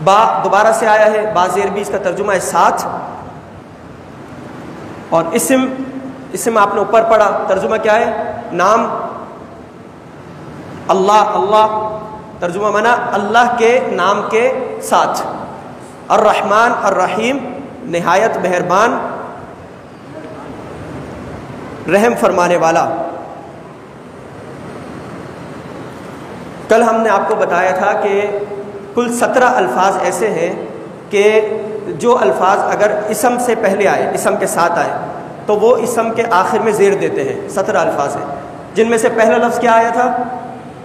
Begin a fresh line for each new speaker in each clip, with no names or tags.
با دوبارہ سے آیا ہے، با زیر بھی، اس کا ترجمہ ہے ساتھ. اور اسم آپ نے اوپر پڑھا، ترجمہ کیا ہے؟ نام. اللہ، اللہ ترجمہ مانا اللہ کے نام کے ساتھ. الرحمن الرحیم، نہایت مہربان رحم فرمانے والا. کل ہم نے آپ کو بتایا تھا کہ کل 17 الفاظ ایسے ہیں کہ جو الفاظ اگر اسم سے پہلے آئے، اسم کے ساتھ آئے، تو وہ اسم کے آخر میں زیر دیتے ہیں. 17 الفاظ ہیں جن میں سے پہلا لفظ کیا آیا تھا؟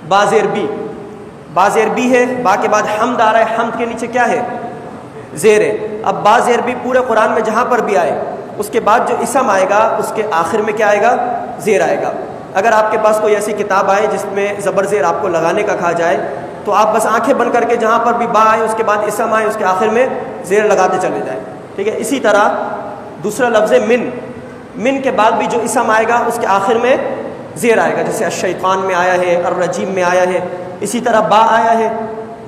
با زیر بی. با زیر بی ہے، با کے بعد حمد آ رہا ہے، حمد کے نیچے کیا ہے؟ زیر ہے. اب با زیر بی پورے قرآن میں جہاں پر بھی آئے، اس کے بعد جو اسم آئے گا اس کے آخر میں کیا آئے گا؟ زیر آئے گا. اگر آپ کے پاس کوئی ایسی کتاب آئے جس میں زبر زیر آپ کو لگانے کا کہا جائے، تو آپ بس آنکھیں بند کر کے جہاں پر بھی با آئے اس کے بعد اسم آئے اس کے آخر میں زیر لگاتے چلے جائیں. ٹھیک ہے. اسی طرح دوسرا لفظ من. من کے بعد بھی جو اسم آئے گا اس کے آخر میں زیر آئے گا، جیسے الشیطان میں آیا ہے، الرجیم میں آیا ہے. اسی طرح با آیا ہے،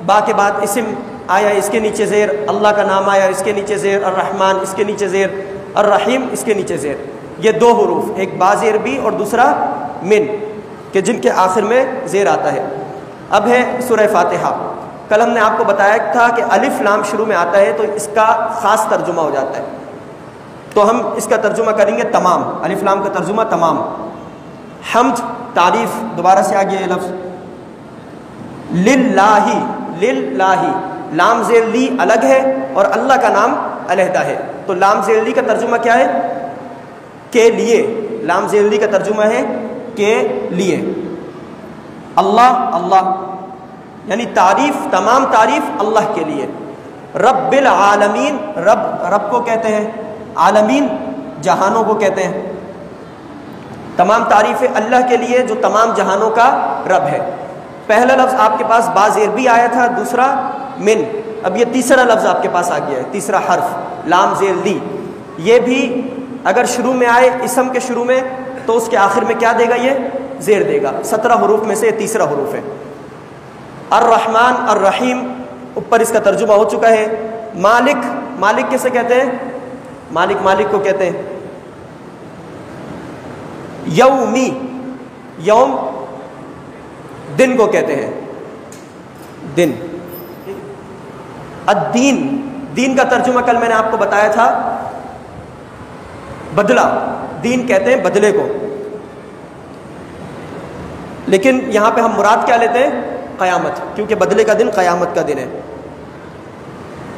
با کے بعد اسم آیا ہے، اس کے نیچے زیر. اللہ کا نام آیا، اس کے نیچے زیر. الرحمن، اس کے نیچے زیر. الرحیم، اس کے نیچے زیر. یہ دو حروف، ایک با زیر بھی اور دوسرا من، کہ جن کے آخر میں زیر آتا ہے. اب ہے سورہ فاتحہ. کل ہم نے آپ کو بتایا تھا کہ الف لام شروع میں آتا ہے تو اس کا خاص ترجمہ ہو جاتا ہے. تو ہم اس کا ترجمہ کریں گے تمام. الف لام کا ترجمہ تمام. حمد، تعریف. دوبارہ سے آگے یہ لفظ للہ. للہ، لام زیر لی الگ ہے اور اللہ کا نام علیحدہ ہے. تو لام زیر لی کا ترجمہ کیا ہے؟ کے لیے. لام زیر لی کا ترجمہ ہے کے لیے. اللہ، اللہ یعنی تعریف، تمام تعریف اللہ کے لیے. رب العالمین، رب کو کہتے ہیں، عالمین جہانوں کو کہتے ہیں. تمام تعریفیں اللہ کے لیے جو تمام جہانوں کا رب ہے. پہلا لفظ آپ کے پاس با زیر بھی آیا تھا، دوسرا من. اب یہ تیسرا لفظ آپ کے پاس آ گیا ہے، تیسرا حرف لام زیر لی. یہ بھی اگر شروع میں آئے اسم کے شروع میں تو اس کے آخر میں کیا دے گا؟ یہ زیر دے گا. 17 حروف میں سے یہ تیسرا حروف ہے. الرحمن الرحیم، اوپر اس کا ترجمہ ہو چکا ہے. مالک، مالک کیسے کہتے ہیں؟ مالک، مالک کو کہتے ہیں. یومی، یوم دن کو کہتے ہیں، دن. الدین، دین کا ترجمہ کل میں نے آپ کو بتایا تھا بدلہ. دین کہتے ہیں بدلے کو، لیکن یہاں پہ ہم مراد کیا لیتے ہیں؟ قیامت، کیونکہ بدلے کا دن قیامت کا دن ہے.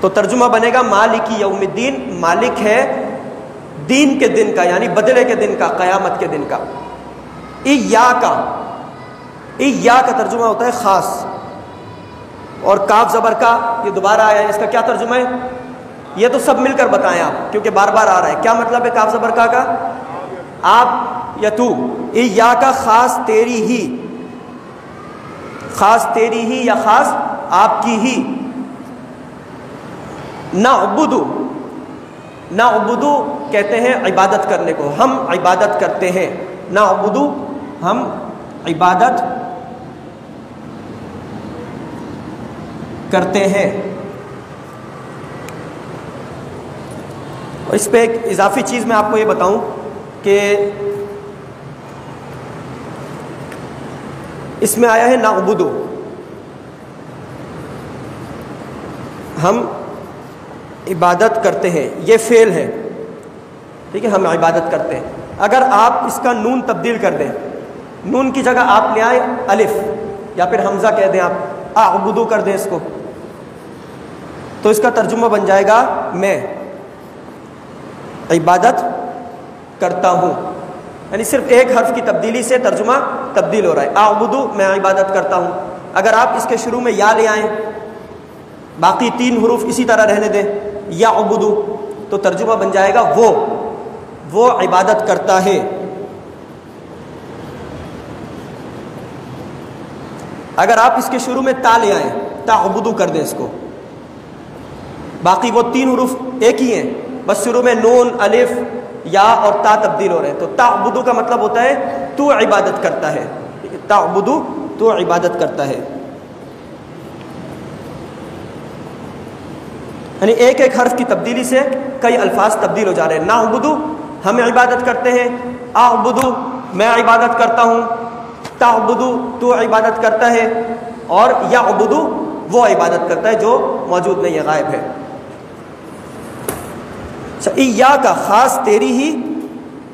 تو ترجمہ بنے گا مالکی یوم الدین، مالک ہے دین کے دن کا، یعنی بدلے کے دن کا، قیامت کے دن کا. ایاکا، ایاکا کا ترجمہ ہوتا ہے خاص. اور کاف زبر کا یہ دوبارہ آیا ہے، اس کا کیا ترجمہ ہے؟ یہ تو سب مل کر بتائیں آپ، کیونکہ بار بار آ رہا ہے. کیا مطلب ہے کاف زبر کا؟ آپ یا تو. ایاکا خاص تیری ہی، خاص تیری ہی یا خاص آپ کی ہی. نعبدو، نعبدو کہتے ہیں عبادت کرنے کو، ہم عبادت کرتے ہیں. نعبدو، ہم عبادت کرتے ہیں. اور اس پہ ایک اضافی چیز میں آپ کو یہ بتاؤں کہ اس میں آیا ہے نعبدو، ہم عبادت کرتے ہیں، یہ فعل ہے. ٹھیک ہے، ہم عبادت کرتے ہیں. اگر آپ اس کا نون تبدیل کر دیں، نون کی جگہ آپ لے آئیں الف یا پھر حمزہ کہہ دیں، آپ اعبدو کر دیں اس کو، تو اس کا ترجمہ بن جائے گا میں عبادت کرتا ہوں. یعنی صرف ایک حرف کی تبدیلی سے ترجمہ تبدیل ہو رہا ہے. اعبدو، میں عبادت کرتا ہوں. اگر آپ اس کے شروع میں یا لے آئیں، باقی 3 حروف اسی طرح رہنے دیں، یعبدو، تو ترجمہ بن جائے گا وہ عبادت کرتا ہے. اگر آپ اس کے شروع میں تا لے آئیں، تعبدو کر دیں اس کو، باقی وہ 3 حروف ایک ہی ہیں، بس شروع میں نون، الف، یا اور تا تبدیل ہو رہے ہیں. تو تعبدو کا مطلب ہوتا ہے تو عبادت کرتا ہے. تعبدو، تو عبادت کرتا ہے. یعنی ایک ایک حرف کی تبدیلی سے کئی الفاظ تبدیل ہو جا رہے ہیں. نعبدو ہم عبادت کرتے ہیں، اعبدو میں عبادت کرتا ہوں، تعبدو تو عبادت کرتا ہے، اور یعبدو وہ عبادت کرتا ہے جو موجود نہیں ہے، غائب ہے. ایاک خاص تیری ہی،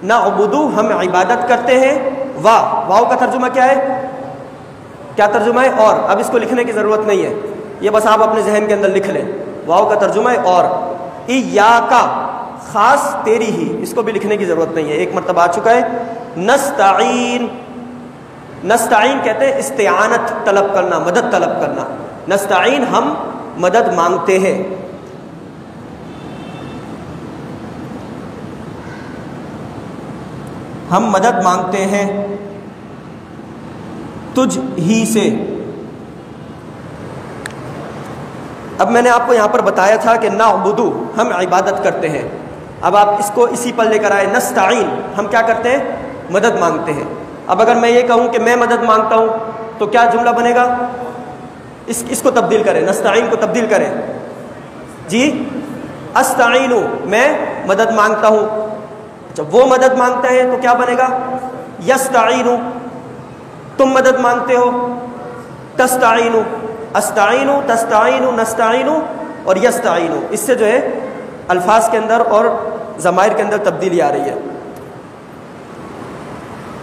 نعبدو ہم عبادت کرتے ہیں. واو کا ترجمہ کیا ہے؟ کیا ترجمہ ہے؟ اور. اب اس کو لکھنے کی ضرورت نہیں ہے، یہ بس آپ اپنے ذہن کے اندر لکھ لیں. واو کا ترجمہ ہے اور. ایاک خاص تیری ہی، اس کو بھی لکھنے کی ضرورت نہیں ہے، ایک مرتبہ آ چکا ہے. نستعین، نستعین کہتے ہیں استعانت طلب کرنا، مدد طلب کرنا. نستعین ہم مدد مانگتے ہیں. ہم مدد مانگتے ہیں تجھ ہی سے. اب میں نے آپ کو یہاں پر بتایا تھا کہ نعبدو ہم عبادت کرتے ہیں. اب آپ اس کو اسی پر لے کر آئے. نستعین ہم کیا کرتے ہیں؟ مدد مانگتے ہیں. اب اگر میں یہ کہوں کہ میں مدد مانگتا ہوں تو کیا جملہ بنے گا؟ اس کو تبدیل کریں، نستعین کو تبدیل کریں. جی استعینو میں مدد مانگتا ہوں. اچھا وہ مدد مانگتا ہے تو کیا بنے گا؟ یستعینو تم مدد مانگتے ہو. تستعینو استعینو تستعینو نستعینو اور یستعینو. اس سے جو ہے الفاظ کے اندر اور ضمائر کے اندر تبدیلی آ رہی ہے.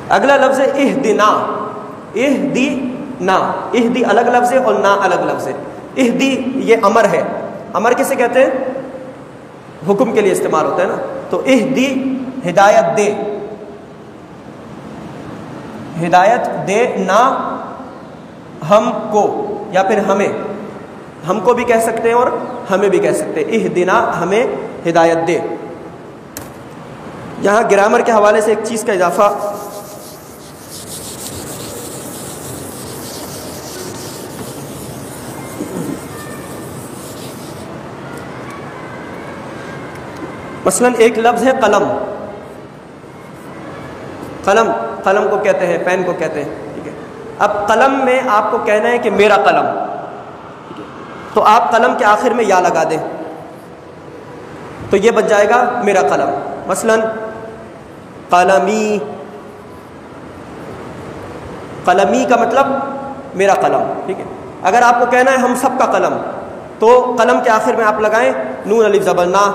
اگلا لفظ ہے اہدنا. اہدنا، اہدی الگ لفظ ہے اور نا الگ لفظ ہے. اہدی یہ امر ہے. امر کسے کہتے ہیں؟ حکم کے لیے استعمال ہوتا ہے نا. تو اہدی ہدایت دے، ہدایت دے نا ہم کو، یا پھر ہمیں. ہم کو بھی کہہ سکتے ہیں اور ہمیں بھی کہہ سکتے ہیں. اہدنا ہمیں ہدایت دے. یہاں گرامر کے حوالے سے ایک چیز کا اضافہ، مثلا ایک لفظ ہے قلم. قلم، قلم کو کہتے ہیں، پین کو کہتے ہیں. ٹھیک ہے. اب قلم میں آپ کو کہنا ہے کہ میرا قلم، ٹھیک ہے، تو آپ قلم کے آخر میں یا لگا دیں تو یہ بن جائے گا میرا قلم. مثلا قلمی، قلمی کا مطلب میرا قلم. ٹھیک ہے. اگر آپ کو کہنا ہے ہم سب کا قلم تو قلم کے آخر میں آپ لگائیں نون الف زبر نا.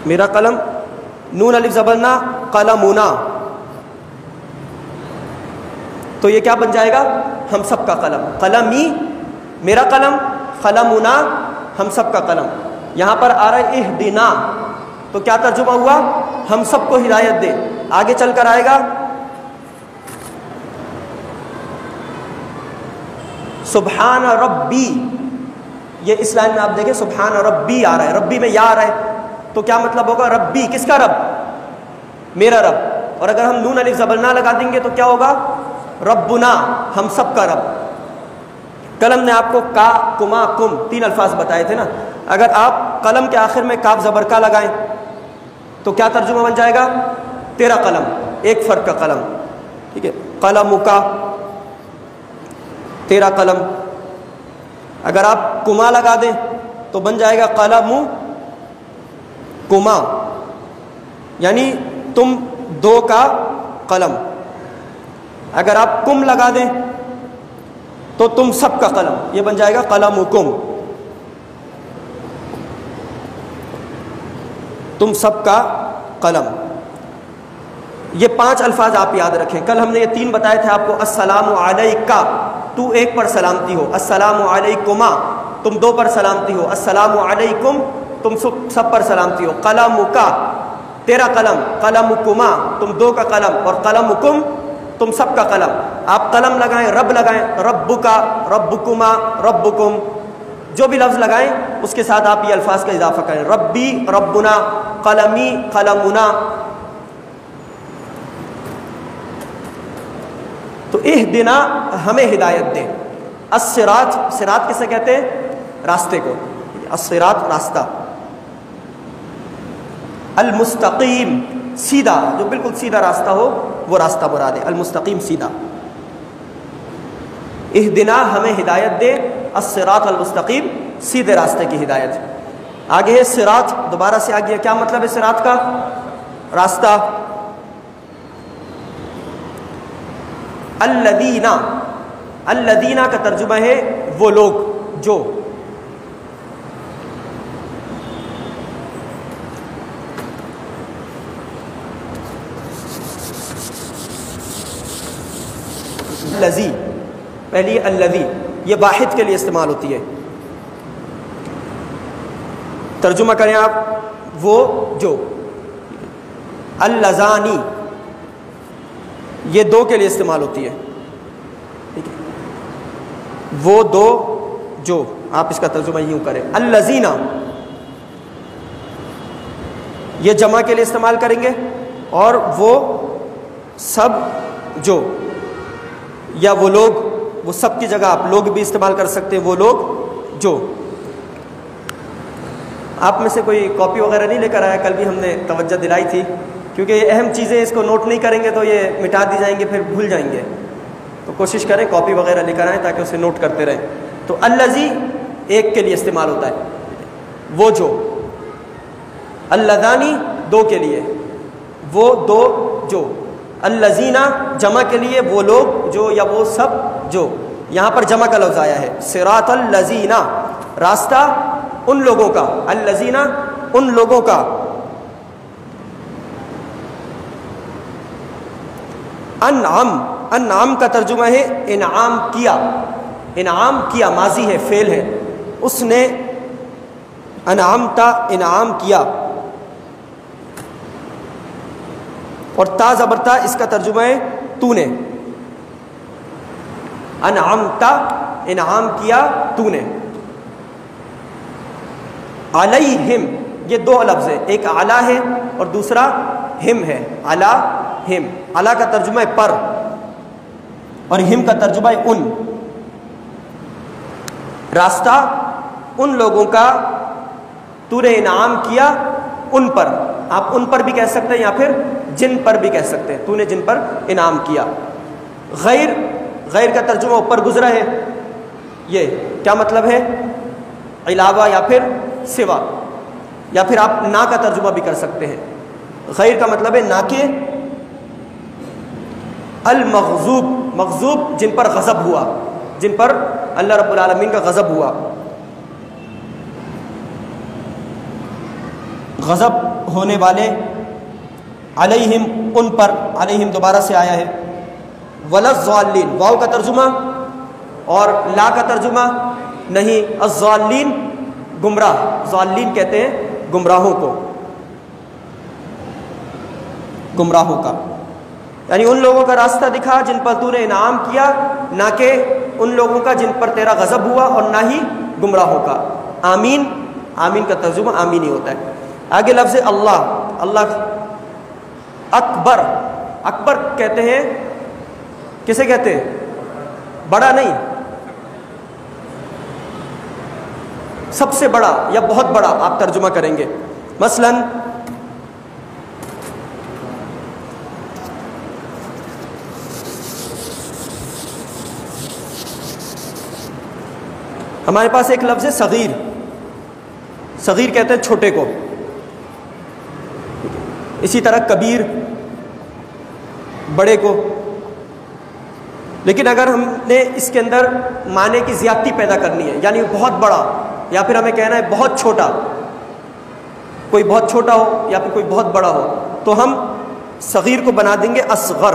میرا قلم، نون الف زبر نا، قلمنا. تو یہ کیا بن جائے گا؟ ہم سب کا قلم. قلمی میرا قلم، قلمنا ہم سب کا قلم. یہاں پر آ رہا ہے اہدنا، تو کیا ترجمہ ہوا؟ ہم سب کو ہدایت دے. آگے چل کر آئے گا سبحان ربی. یہ اس لائن میں آپ دیکھیں سبحان ربی آ رہا ہے، ربی میں یا آ رہا ہے، تو کیا مطلب ہوگا؟ ربی کس کا رب؟ میرا رب. اور اگر ہم نون الف زبر نا لگا دیں گے تو کیا ہوگا؟ ربنا ہم سب کا رب. قلم نے آپ کو کا، کما، کم 3 الفاظ بتائے تھے نا. اگر آپ قلم کے آخر میں کاف زبر کا لگائیں تو کیا ترجمہ بن جائے گا؟ تیرا قلم، ایک فرد کا قلم. ٹھیک ہے. قلم کا، تیرا قلم. اگر آپ کما لگا دیں تو بن جائے گا قلم کما، یعنی تم دو کا قلم. اگر آپ کم لگا دیں تو تم سب کا قلم، یہ بن جائے گا قلم کم، تم سب کا قلم. یہ 5 الفاظ آپ یاد رکھیں. کل ہم نے یہ 3 بتائے تھے آپ کو. السلام علیکہ، تو ایک پر سلامتی ہو. السلام علیکما، تم 2 پر سلامتی ہو. السلام علیکم، تم سب پر سلامتی ہو. قلمکا، تیرا قلم. قلمکما، تم 2 کا قلم. اور قلمکم، تم سب کا قلم. آپ قلم لگائیں، رب لگائیں، ربکا، ربکما، ربکم، جو بھی لفظ لگائیں اس کے ساتھ آپ یہ الفاظ کا اضافہ کریں. ربی، ربنا، قلمی، قلمنا. تو اہدنا ہمیں ہدایت دے. الصراط، صراط کسے کہتے ہیں؟ راستے کو. الصراط راستہ. المستقیم سیدھا، جو بالکل سیدھا راستہ ہو وہ راستہ مراد ہے. المستقیم سیدھا. اہدنا ہمیں ہدایت دے، الصراط المستقیم سیدھے راستے کی ہدایت۔ آگے ہے صراط، دوبارہ سے آگے کیا مطلب ہے صراط کا؟ راستہ۔ الذین، الذین کا ترجمہ ہے وہ لوگ جو، الذی، پہلی الذی یہ واحد کے لیے استعمال ہوتی ہے، ترجمہ کریں آپ وہ جو۔ اللذانی یہ دو کے لیے استعمال ہوتی ہے، ٹھیک ہے، وہ دو جو، آپ اس کا ترجمہ یوں کریں۔ الذین یہ جمع کے لیے استعمال کریں گے، اور وہ سب جو، یا وہ لوگ، وہ سب کی جگہ آپ لوگ بھی استعمال کر سکتے ہیں، وہ لوگ جو۔ آپ میں سے کوئی کاپی وغیرہ نہیں لے کر آیا؟ کل بھی ہم نے توجہ دلائی تھی، کیونکہ یہ اہم چیزیں اس کو نوٹ نہیں کریں گے تو یہ مٹا دی جائیں گے، پھر بھول جائیں گے، تو کوشش کریں کاپی وغیرہ لے کر آئیں تاکہ اسے نوٹ کرتے رہیں۔ تو الذی ایک کے لیے استعمال ہوتا ہے، وہ جو۔ اللذانی دو کے لیے، وہ دو جو۔ الذین جمع کے لیے وہ لوگ جو یا وہ سب جو، یہاں پر جمع کا لفظ آیا ہے۔ صراط الذین راستہ ان لوگوں کا، الذین ان لوگوں کا۔ انعم، انعم کا ترجمہ ہے انعام کیا، انعام کیا ماضی ہے، فعل ہے، اس نے انعمتا انعام کیا، اور تا زبرتا اس کا ترجمہ ہے تو نے، انعمتا انعام کیا تو نے۔ علیہم یہ دو لفظ ہیں، ایک علی ہے اور دوسرا ہم ہے، علی ہم۔ علی کا ترجمہ ہے پر، اور ہم کا ترجمہ ہے ان۔ راستہ ان لوگوں کا تو نے انعام کیا ان پر، آپ ان پر بھی کہہ سکتے ہیں یا پھر جن پر بھی کہہ سکتے ہیں، تو نے جن پر انعام کیا۔ غیر، غیر کا ترجمہ اوپر گزرا ہے، یہ کیا مطلب ہے؟ علاوہ یا پھر سوا، یا پھر آپ نا کا ترجمہ بھی کر سکتے ہیں۔ غیر کا مطلب ہے نا کے۔ المغضوب، مغضوب جن پر غضب ہوا، جن پر اللہ رب العالمین کا غضب ہوا، غضب ہونے والے۔ علیہم ان پر، علیہم دوبارہ سے آیا ہے۔ وللضالین واو کا ترجمہ اور لا کا ترجمہ نہیں، الضالین گمراہ، ضالین کہتے ہیں گمراہوں کو، گمراہوں کا، یعنی ان لوگوں کا راستہ دکھا جن پر تو نے انعام کیا، نہ کہ ان لوگوں کا جن پر تیرا غضب ہوا، اور نہ ہی گمراہوں کا۔ آمین، آمین کا ترجمہ آمین ہی ہوتا ہے۔ آگے لفظ اللہ، اللہ اکبر، اکبر کہتے ہیں، کسے کہتے ہیں؟ بڑا نہیں، سب سے بڑا یا بہت بڑا آپ ترجمہ کریں گے۔ مثلا ہمارے پاس ایک لفظ ہے صغیر، صغیر کہتے ہیں چھوٹے کو، اسی طرح کبیر بڑے کو۔ لیکن اگر ہم نے اس کے اندر معنی کی زیادتی پیدا کرنی ہے، یعنی بہت بڑا، یا پھر ہمیں کہنا ہے بہت چھوٹا، کوئی بہت چھوٹا ہو یا پھر کوئی بہت بڑا ہو، تو ہم صغیر کو بنا دیں گے اصغر۔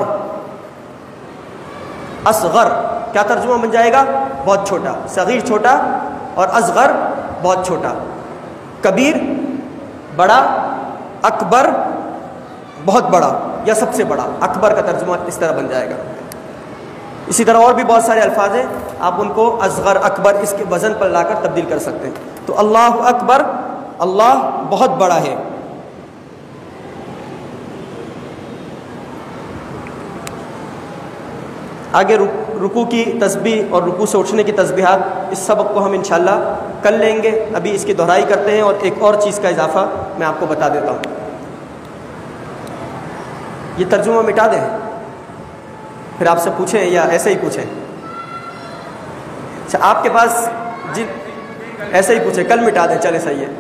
اصغر کیا ترجمہ بن جائے گا؟ بہت چھوٹا۔ صغیر چھوٹا اور اصغر بہت چھوٹا۔ کبیر بڑا، اکبر بہت بڑا یا سب سے بڑا، اکبر کا ترجمہ اس طرح بن جائے گا۔ اسی طرح اور بھی بہت سارے الفاظ ہیں، آپ ان کو اصغر، اکبر اس کے وزن پر لا کر تبدیل کر سکتے ہیں۔ تو اللہ اکبر، اللہ بہت بڑا ہے۔ آگے رکوع کی تسبیح اور رکوع سے اٹھنے کی تسبیحات، اس سبق کو ہم انشاءاللہ کل لیں گے۔ ابھی اس کی دہرائی کرتے ہیں، اور ایک اور چیز کا اضافہ میں آپ کو بتا دیتا ہوں۔ یہ ترجمہ مٹا دیں، پھر آپ سے پوچھیں یا ایسے ہی پوچھیں؟ اچھا آپ کے پاس ایسے ہی پوچھے، کل مٹا دیں، چلے صحیح ہے.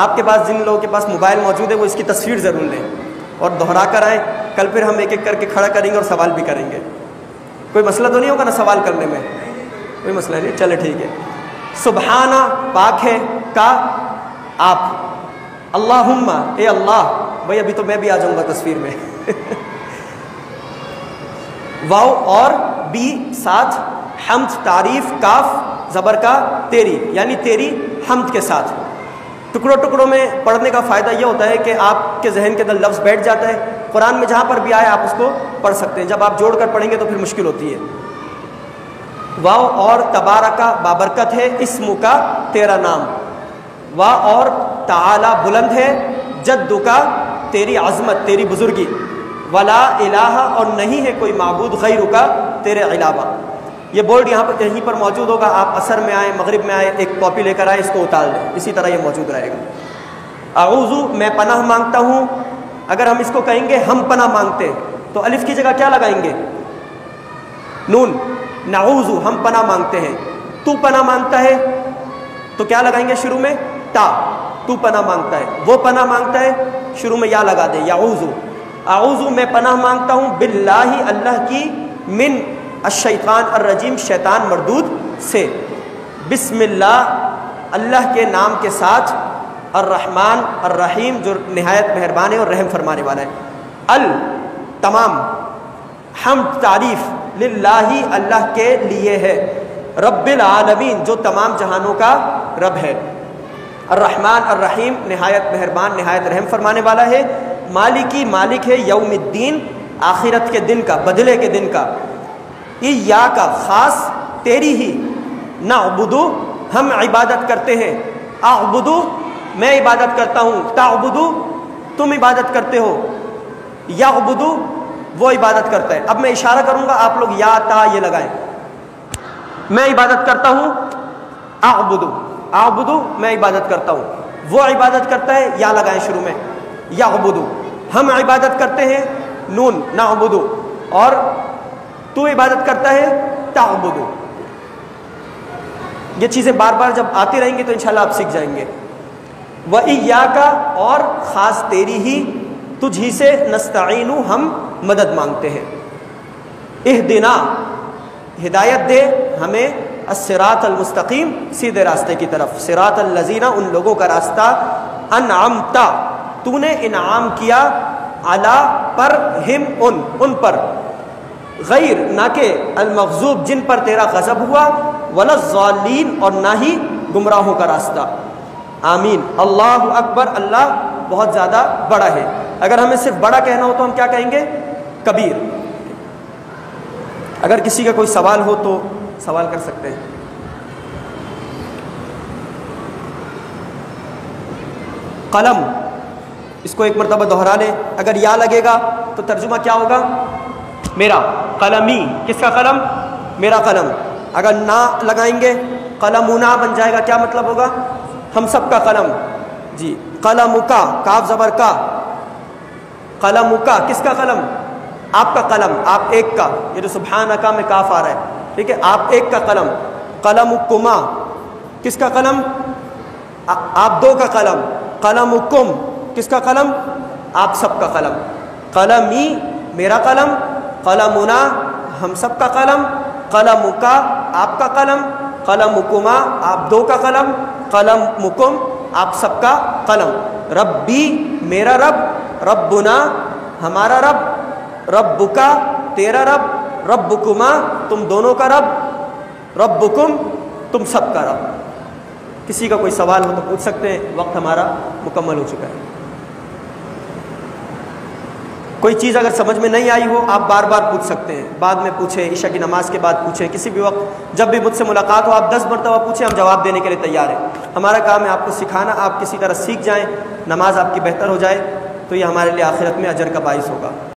آپ کے پاس جن لوگوں کے پاس موبائل موجود ہے وہ اس کی تصویر ضرور لیں اور دہرا کر آئیں. کل پھر ہم ایک ایک کر کے کھڑا کریں گے اور سوال بھی کریں گے. کوئی مسئلہ تو نہیں ہوگا نا سوال کرنے میں؟ کوئی مسئلہ نہیں، چلے ٹھیک ہے. سبحانہ پاک ہے، کا آپ. اللہم اے اللہ، بھائی ابھی تو میں بھی آ جاؤں گا تصویر میں. واو اور بی ساتھ، حمد تعریف، کاف زبر کا تیری، یعنی تیری حمد کے ساتھ. ٹکڑوں ٹکڑوں میں پڑھنے کا فائدہ یہ ہوتا ہے کہ آپ کے ذہن کے اندر لفظ بیٹھ جاتا ہے. قرآن میں جہاں پر بھی آئے آپ اس کو پڑھ سکتے ہیں. جب آپ جوڑ کر پڑھیں گے تو پھر مشکل ہوتی ہے. واو اور تبارکہ بابرکت ہے، اسم کا تیرا نام. وا اور تعالی بلند ہے، جد کا تیری عظمت، تیری بزرگی. ولا الہ اور نہیں ہے کوئی معبود غیر کا تیرے علاوہ. یہ بورڈ یہیں پر موجود ہوگا. آپ عصر میں آئیں، مغرب میں آئیں، ایک کاپی لے کر آئیں، اس کو اتار دیں، اسی طرح یہ موجود رہے گا. اعوذ میں پناہ مانگتا ہوں. اگر ہم اس کو کہیں گے ہم پناہ مانگتے ہیں تو الف کی جگہ کیا لگائیں گے؟ نون. نعوذ ہم پناہ مانگتے ہیں. تو پناہ مانگتا ہے تو کیا لگائیں گے شروع میں؟ تا. تو پناہ مانگتا ہے. وہ پناہ مانگتا ہے، شروع میں یا لگا دیں، یعوذ. اعوذ میں پناہ مانگتا ہوں باللہ اللہ کی، من الشیطان الرجیم شیطان مردود سے. بسم اللہ اللہ کے نام کے ساتھ، الرحمن الرحیم جو نہایت مہربان ہے اور رحم فرمانے والا ہے. تمام حمد تعریف للہ اللہ کے لیے ہے. رب العالمین جو تمام جہانوں کا رب ہے. الرحمن الرحیم نہایت مہربان نہایت رحم فرمانے والا ہے. مالکی مالک ہے یوم الدین آخرت کے دن کا، بدلے کے دن کا. یا کا خاص تیری ہی. نعبدو ہم عبادت کرتے ہیں. اعبدو میں عبادت کرتا ہوں. تعبدو تم عبادت کرتے ہو. یعبدو وہ عبادت کرتا ہے. اب میں اشارہ کروں گا، آپ لوگ یا تا یہ لگائیں. میں عبادت کرتا ہوں، اعبدو. اعبدو میں عبادت کرتا ہوں. وہ عبادت کرتا ہے، یا لگائیں شروع میں. یعبدو ہم عبادت کرتے ہیں، نون. نعبدو اور تو عبادت کرتا ہے، تعبدو. یہ چیزیں بار بار جب آتی رہیں گی تو انشاءاللہ آپ سیکھ جائیں گے. وَإِيَّاكَ اور خاص تیری ہی، تجھ ہی سے، نستعین ہم مدد مانگتے ہیں. اہدنا ہدایت دے ہمیں، الصراط المستقیم سیدھے راستے کی طرف. صراط الذین ان لوگوں کا راستہ، انعمت تو نے انعام کیا، علی پر، ہم ان پر، غیر نہ کہ، المغضوب جن پر تیرا غضب ہوا، ولا الضالین اور نہ ہی گمراہوں کا راستہ. آمین. اللہ اکبر اللہ بہت زیادہ بڑا ہے. اگر ہمیں صرف بڑا کہنا ہو تو ہم کیا کہیں گے؟ کبیر. اگر کسی کا کوئی سوال ہو تو سوال کر سکتے ہیں. قلم اس کو ایک مرتبہ دہرا لیں. اگر یا لگے گا تو ترجمہ کیا ہوگا؟ میرا. قلمی کس کا قلم؟ میرا قلم. اگر نا لگائیں گے قلمنا بن جائے گا. کیا مطلب ہوگا؟ ہم سب کا قلم. جی. قلمکا کاف زبر کا. قلمکا کس کا قلم؟ آپ کا قلم. آپ ایک کا. یہ جو سبحانکا میں کاف آ رہا ہے، ٹھیک ہے، آپ ایک کا قلم. قلمکما کس کا قلم؟ آپ دو کا قلم. قلمکم کس کا قلم؟ آپ سب کا قلم. قلمی میرا قلم. قلمنا ہم سب کا قلم. قلمکا آپ کا قلم. قلمکما آپ دو کا قلم. قلمکم آپ سب کا قلم. ربی میرا رب. ربنا ہمارا رب. ربکا تیرا رب. ربکما تم دونوں کا رب. ربکم تم سب کا رب. کسی کا کوئی سوال ہو تو پوچھ سکتے ہیں. وقت ہمارا مکمل ہو چکا ہے. کوئی چیز اگر سمجھ میں نہیں آئی ہو آپ بار بار پوچھ سکتے ہیں. بعد میں پوچھیں، عشاء کی نماز کے بعد پوچھیں، کسی بھی وقت جب بھی مجھ سے ملاقات ہو آپ 10 مرتبہ پوچھیں، ہم جواب دینے کے لیے تیار ہیں. ہمارا کام ہے آپ کو سکھانا. آپ کسی طرح سیکھ جائیں، نماز آپ کی بہتر ہو جائے تو یہ ہمارے لیے آخرت میں اجر کا باعث ہوگا.